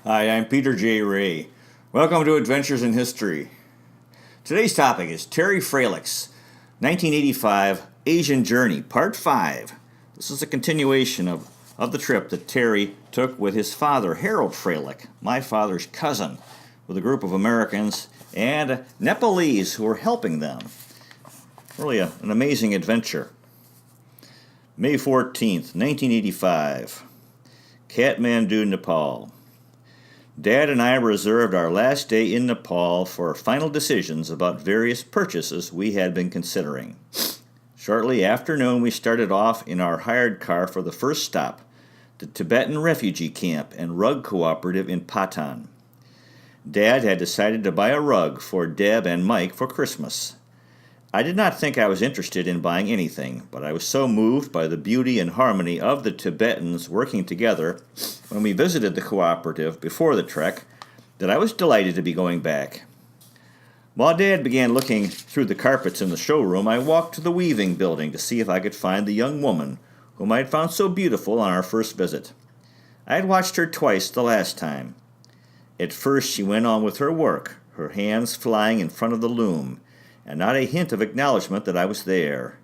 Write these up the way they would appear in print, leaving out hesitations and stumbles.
Hi, I'm Peter J. Ray. Welcome to Adventures in History. Today's topic is Terry Fralick's 1985 Asian Journey, Part 5. This is a continuation of the trip that Terry took with his father, Harold Fralick, my father's cousin, with a group of Americans and Nepalese who were helping them. Really an amazing adventure. May 14th, 1985, Kathmandu, Nepal. Dad and I reserved our last day in Nepal for final decisions about various purchases we had been considering. Shortly after noon, we started off in our hired car for the first stop, the Tibetan refugee camp and rug cooperative in Patan. Dad had decided to buy a rug for Deb and Mike for Christmas. I did not think I was interested in buying anything, but I was so moved by the beauty and harmony of the Tibetans working together when we visited the cooperative before the trek that I was delighted to be going back. While Dad began looking through the carpets in the showroom, I walked to the weaving building to see if I could find the young woman whom I had found so beautiful on our first visit. I had watched her twice the last time. At first she went on with her work, her hands flying in front of the loom, and not a hint of acknowledgement that I was there.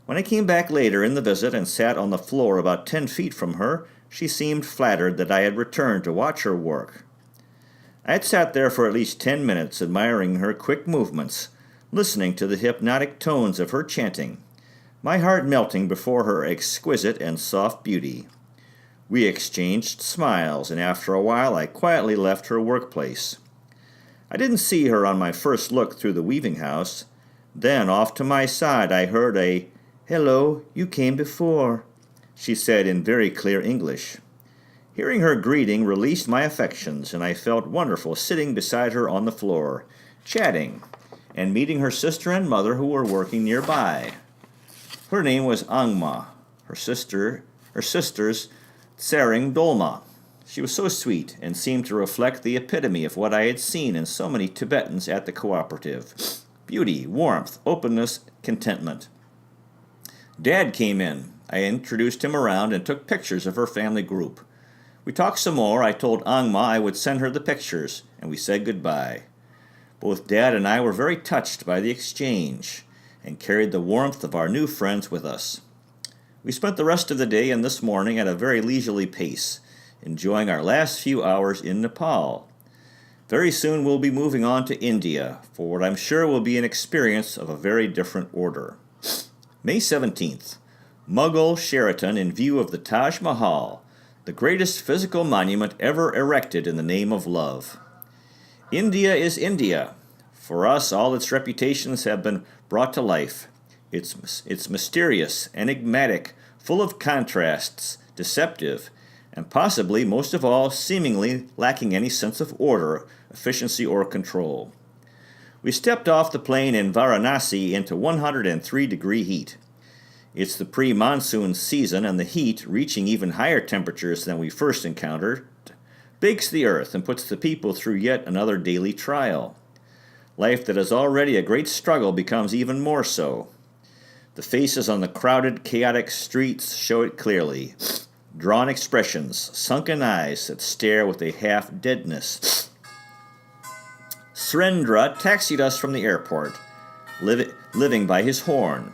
When I came back later in the visit and sat on the floor about 10 feet from her, she seemed flattered that I had returned to watch her work. I had sat there for at least 10 minutes, admiring her quick movements, listening to the hypnotic tones of her chanting, my heart melting before her exquisite and soft beauty. We exchanged smiles, and after a while I quietly left her workplace. I didn't see her on my first look through the weaving house. Then, off to my side, I heard a, "Hello, you came before," she said in very clear English. Hearing her greeting released my affections, and I felt wonderful sitting beside her on the floor, chatting, and meeting her sister and mother who were working nearby. Her name was Angma, her sister's Tsering Dolma. She was so sweet and seemed to reflect the epitome of what I had seen in so many Tibetans at the cooperative. Beauty, warmth, openness, contentment. Dad came in. I introduced him around and took pictures of her family group. We talked some more. I told Angma I would send her the pictures, and we said goodbye. Both Dad and I were very touched by the exchange and carried the warmth of our new friends with us. We spent the rest of the day and this morning at a very leisurely pace, enjoying our last few hours in Nepal. Very soon we'll be moving on to India, for what I'm sure will be an experience of a very different order. May 17th, Mughal Sheraton in view of the Taj Mahal, the greatest physical monument ever erected in the name of love. India is India. For us, all its reputations have been brought to life. It's mysterious, enigmatic, full of contrasts, deceptive, and possibly, most of all, seemingly lacking any sense of order, efficiency, or control. We stepped off the plane in Varanasi into 103-degree heat. It's the pre-monsoon season, and the heat, reaching even higher temperatures than we first encountered, bakes the earth and puts the people through yet another daily trial. Life that is already a great struggle becomes even more so. The faces on the crowded, chaotic streets show it clearly. Drawn expressions, sunken eyes that stare with a half-deadness. Surendra taxied us from the airport, living by his horn.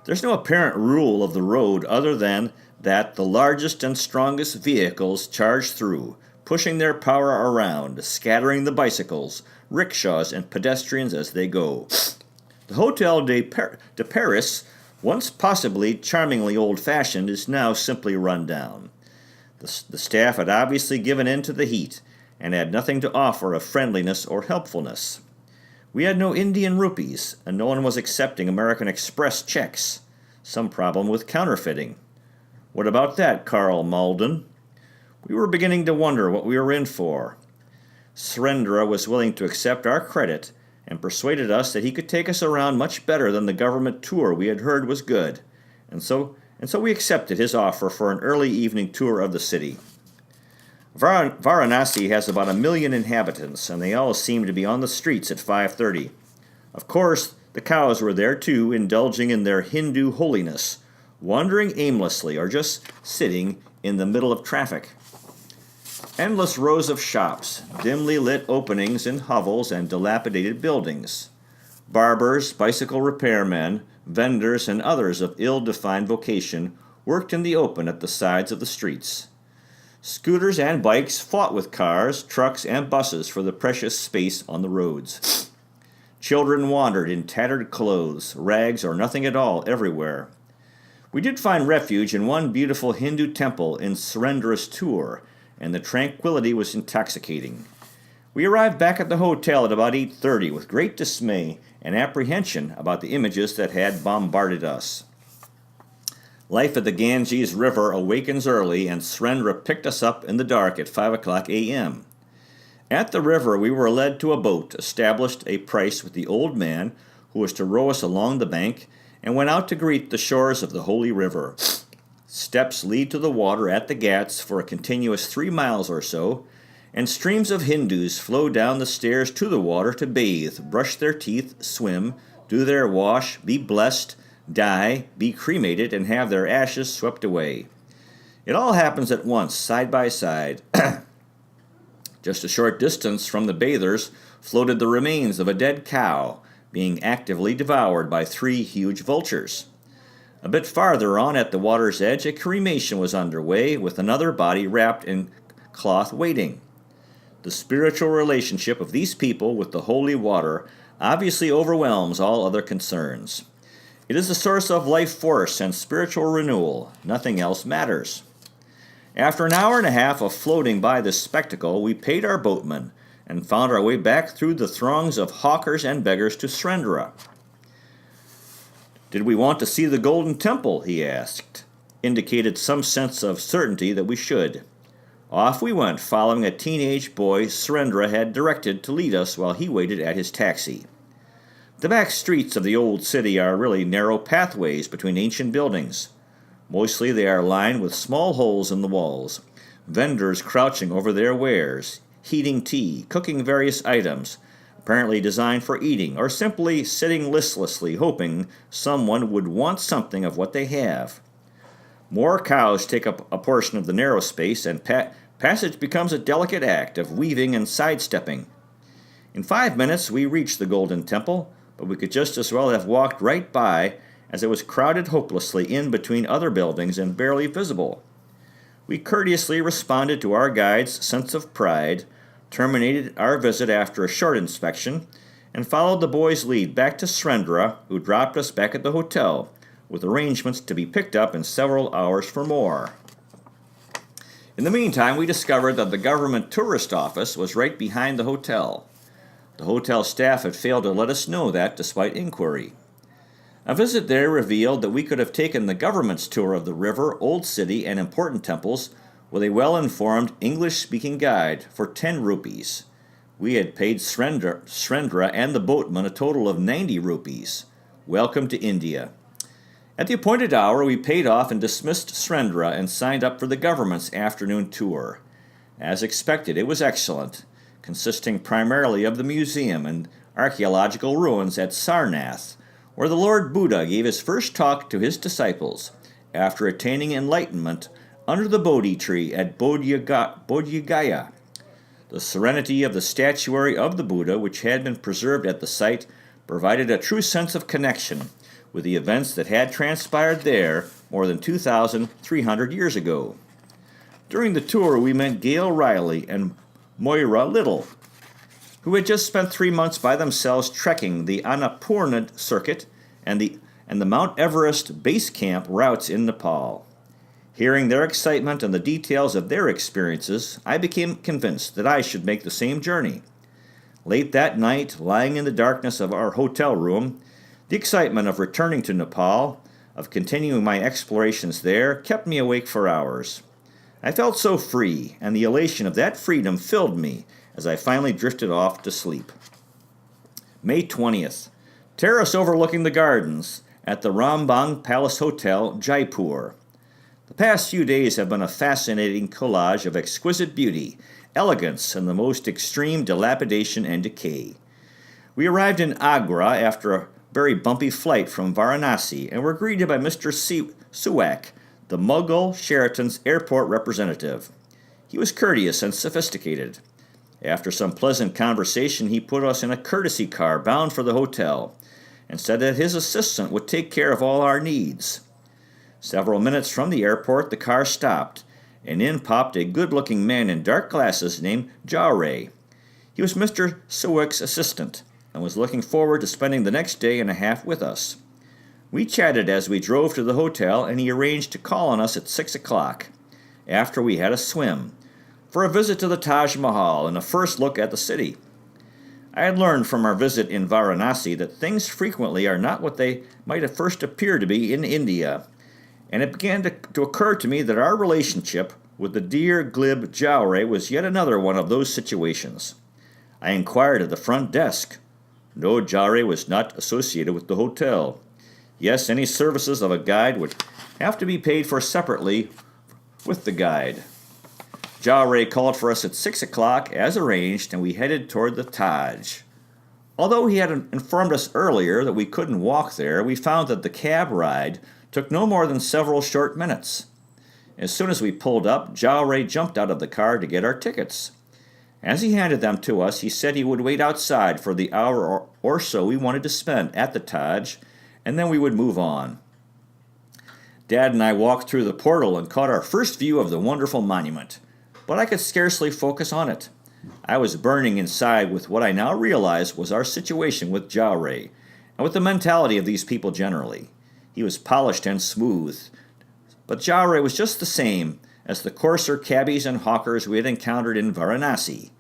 There's no apparent rule of the road other than that the largest and strongest vehicles charge through, pushing their power around, scattering the bicycles, rickshaws, and pedestrians as they go. The Hotel de Paris, once possibly charmingly old-fashioned, is now simply run down. The staff had obviously given in to the heat and had nothing to offer of friendliness or helpfulness. We had no Indian rupees, and no one was accepting American Express checks. Some problem with counterfeiting. What about that, Carl Malden? We were beginning to wonder what we were in for. Surendra was willing to accept our credit and persuaded us that he could take us around much better than the government tour we had heard was good, and so we accepted his offer for an early evening tour of the city. Varanasi has about 1 million inhabitants, and they all seem to be on the streets at 5:30. Of course, the cows were there too, indulging in their Hindu holiness, wandering aimlessly or just sitting in the middle of traffic. Endless rows of shops, dimly lit openings in hovels and dilapidated buildings. Barbers, bicycle repairmen, vendors, and others of ill-defined vocation worked in the open at the sides of the streets. Scooters and bikes fought with cars, trucks, and buses for the precious space on the roads. Children wandered in tattered clothes, rags or nothing at all everywhere. We did find refuge in one beautiful Hindu temple in Surrendrastoor, and the tranquility was intoxicating. We arrived back at the hotel at about 8:30 with great dismay and apprehension about the images that had bombarded us. Life at the Ganges River awakens early, and Surendra picked us up in the dark at 5 o'clock a.m. At the river, we were led to a boat, established a price with the old man who was to row us along the bank, and went out to greet the shores of the holy river. Steps lead to the water at the Ghats for a continuous 3 miles or so, and streams of Hindus flow down the stairs to the water to bathe, brush their teeth, swim, do their wash, be blessed, die, be cremated, and have their ashes swept away. It all happens at once, side by side. Just a short distance from the bathers floated the remains of a dead cow, being actively devoured by 3 huge vultures. A bit farther on at the water's edge, a cremation was underway, with another body wrapped in cloth waiting. The spiritual relationship of these people with the holy water obviously overwhelms all other concerns. It is the source of life force and spiritual renewal. Nothing else matters. After an hour and a half of floating by this spectacle, we paid our boatman and found our way back through the throngs of hawkers and beggars to Surendra. Did we want to see the Golden Temple, he asked, indicated some sense of certainty that we should. Off we went, following a teenage boy Surendra had directed to lead us while he waited at his taxi. The back streets of the old city are really narrow pathways between ancient buildings. Mostly they are lined with small holes in the walls, vendors crouching over their wares, heating tea, cooking various items, apparently designed for eating, or simply sitting listlessly hoping someone would want something of what they have. More cows take up a portion of the narrow space, and passage becomes a delicate act of weaving and sidestepping. In 5 minutes we reached the Golden Temple, but we could just as well have walked right by, as it was crowded hopelessly in between other buildings and barely visible. We courteously responded to our guide's sense of pride, terminated our visit after a short inspection, and followed the boy's lead back to Surendra, who dropped us back at the hotel, with arrangements to be picked up in several hours for more. In the meantime, we discovered that the government tourist office was right behind the hotel. The hotel staff had failed to let us know that despite inquiry. A visit there revealed that we could have taken the government's tour of the river, old city, and important temples with a well-informed English-speaking guide for 10 rupees. We had paid Surendra and the boatman a total of 90 rupees. Welcome to India. At the appointed hour, we paid off and dismissed Surendra and signed up for the government's afternoon tour. As expected, it was excellent, consisting primarily of the museum and archaeological ruins at Sarnath, where the Lord Buddha gave his first talk to his disciples after attaining enlightenment under the Bodhi tree at Bodh Gaya. The serenity of the statuary of the Buddha, which had been preserved at the site, provided a true sense of connection with the events that had transpired there more than 2,300 years ago. During the tour, we met Gail Riley and Moira Little, who had just spent 3 months by themselves trekking the Annapurna circuit and the Mount Everest base camp routes in Nepal. Hearing their excitement and the details of their experiences, I became convinced that I should make the same journey. Late that night, lying in the darkness of our hotel room, the excitement of returning to Nepal, of continuing my explorations there, kept me awake for hours. I felt so free, and the elation of that freedom filled me as I finally drifted off to sleep. May 20th. Terrace overlooking the gardens at the Rambang Palace Hotel, Jaipur. The past few days have been a fascinating collage of exquisite beauty, elegance, and the most extreme dilapidation and decay. We arrived in Agra after a very bumpy flight from Varanasi and were greeted by Mr. Suwak, the Mughal Sheraton's airport representative. He was courteous and sophisticated. After some pleasant conversation, he put us in a courtesy car bound for the hotel and said that his assistant would take care of all our needs. Several minutes from the airport, the car stopped, and in popped a good-looking man in dark glasses named Jowre. He was Mr. Sewick's assistant and was looking forward to spending the next day and a half with us. We chatted as we drove to the hotel, and he arranged to call on us at 6 o'clock, after we had a swim, for a visit to the Taj Mahal and a first look at the city. I had learned from our visit in Varanasi that things frequently are not what they might at first appear to be in India, and it began to occur to me that our relationship with the dear, glib Jowre was yet another one of those situations. I inquired at the front desk. No, Jowre was not associated with the hotel. Yes, any services of a guide would have to be paid for separately with the guide. Jowre called for us at 6 o'clock as arranged, and we headed toward the Taj. Although he had informed us earlier that we couldn't walk there, we found that the cab ride took no more than several short minutes. As soon as we pulled up, Jowre jumped out of the car to get our tickets. As he handed them to us, he said he would wait outside for the hour or so we wanted to spend at the Taj, and then we would move on. Dad and I walked through the portal and caught our first view of the wonderful monument, but I could scarcely focus on it. I was burning inside with what I now realize was our situation with Jowre, and with the mentality of these people generally. He was polished and smooth, but Jowre was just the same as the coarser cabbies and hawkers we had encountered in Varanasi.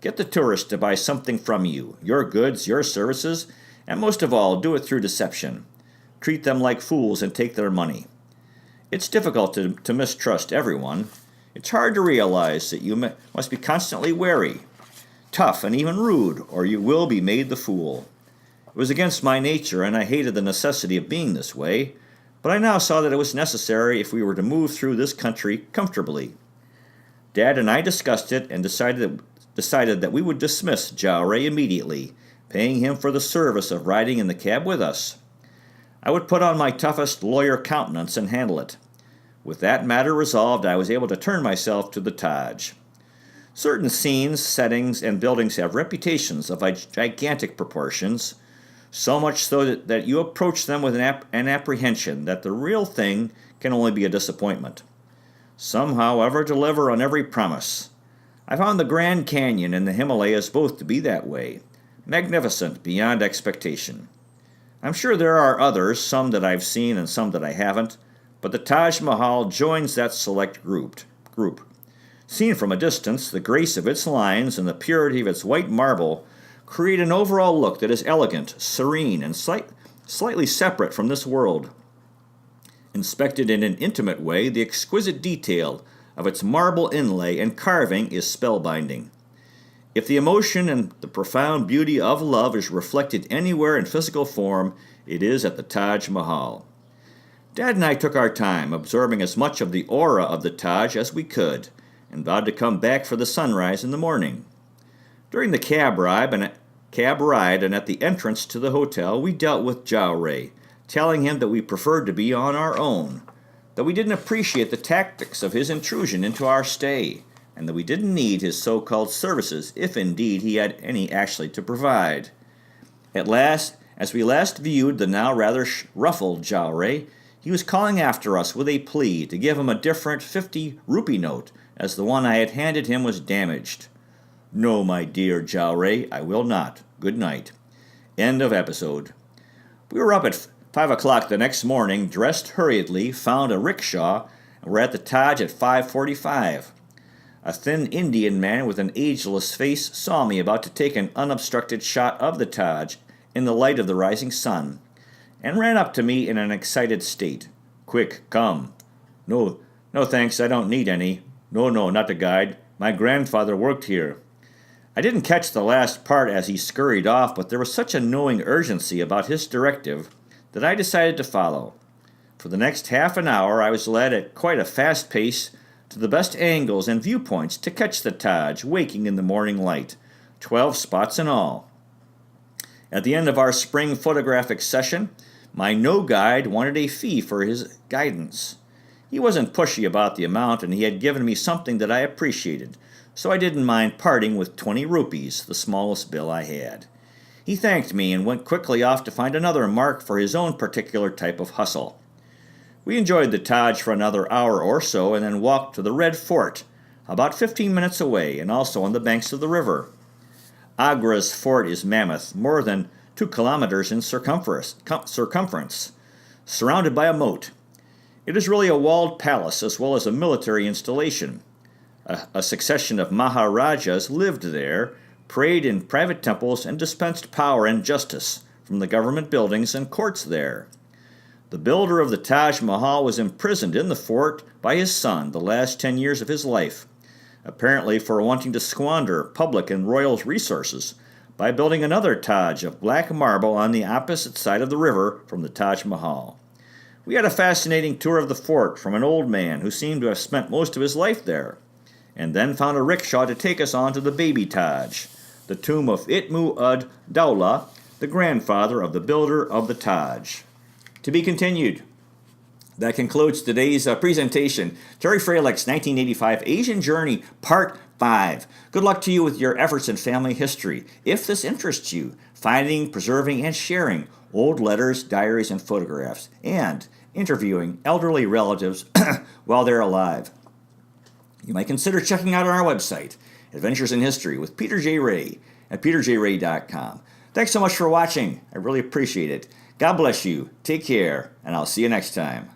Get the tourist to buy something from you, your goods, your services, and most of all, do it through deception. Treat them like fools and take their money. It's difficult to mistrust everyone. It's hard to realize that you must be constantly wary, tough, and even rude, or you will be made the fool. It was against my nature, and I hated the necessity of being this way, but I now saw that it was necessary if we were to move through this country comfortably. Dad and I discussed it and decided that we would dismiss Jowre immediately, paying him for the service of riding in the cab with us. I would put on my toughest lawyer countenance and handle it. With that matter resolved, I was able to turn myself to the Taj. Certain scenes, settings, and buildings have reputations of gigantic proportions, so much so that you approach them with an apprehension that the real thing can only be a disappointment. Some, however, deliver on every promise. I found the Grand Canyon and the Himalayas both to be that way, magnificent beyond expectation. I'm sure there are others, some that I've seen and some that I haven't, but the Taj Mahal joins that select group. Seen from a distance, the grace of its lines and the purity of its white marble create an overall look that is elegant, serene, and slightly separate from this world. Inspected in an intimate way, the exquisite detail of its marble inlay and carving is spellbinding. If the emotion and the profound beauty of love is reflected anywhere in physical form, it is at the Taj Mahal. Dad and I took our time, absorbing as much of the aura of the Taj as we could, and vowed to come back for the sunrise in the morning. During the cab ride and at the entrance to the hotel, we dealt with Jowre, telling him that we preferred to be on our own, that we didn't appreciate the tactics of his intrusion into our stay, and that we didn't need his so-called services, if indeed he had any actually to provide. At last, as we last viewed the now rather ruffled Jowre, he was calling after us with a plea to give him a different 50-rupee note, as the one I had handed him was damaged. No, my dear Jowre, I will not. Good night. End of episode. We were up at 5 o'clock the next morning, dressed hurriedly, found a rickshaw, and were at the Taj at 5:45. A thin Indian man with an ageless face saw me about to take an unobstructed shot of the Taj in the light of the rising sun, and ran up to me in an excited state. Quick, come. No, thanks, I don't need any. No, not a guide. My grandfather worked here. I didn't catch the last part as he scurried off, but there was such a knowing urgency about his directive that I decided to follow. For the next half an hour I was led at quite a fast pace to the best angles and viewpoints to catch the Taj waking in the morning light, 12 spots in all. At the end of our spring photographic session, my no guide wanted a fee for his guidance. He wasn't pushy about the amount, and he had given me something that I appreciated, so I didn't mind parting with 20 rupees, the smallest bill I had. He thanked me and went quickly off to find another mark for his own particular type of hustle. We enjoyed the Taj for another hour or so and then walked to the Red Fort, about 15 minutes away and also on the banks of the river. Agra's fort is mammoth, more than 2 kilometers in circumference, surrounded by a moat. It is really a walled palace as well as a military installation. A succession of Maharajas lived there, prayed in private temples, and dispensed power and justice from the government buildings and courts there. The builder of the Taj Mahal was imprisoned in the fort by his son the last 10 years of his life, apparently for wanting to squander public and royal resources by building another Taj of black marble on the opposite side of the river from the Taj Mahal. We had a fascinating tour of the fort from an old man who seemed to have spent most of his life there, and then found a rickshaw to take us on to the baby Taj, the tomb of Itmu ud Dawla, the grandfather of the builder of the Taj. To be continued. That concludes today's presentation. Terry Fralick's 1985 Asian Journey, Part 5. Good luck to you with your efforts in family history. If this interests you, finding, preserving, and sharing old letters, diaries, and photographs, and interviewing elderly relatives while they're alive. You might consider checking out our website, Adventures in History with Peter J. Ray at peterjray.com. Thanks so much for watching. I really appreciate it. God bless you. Take care, and I'll see you next time.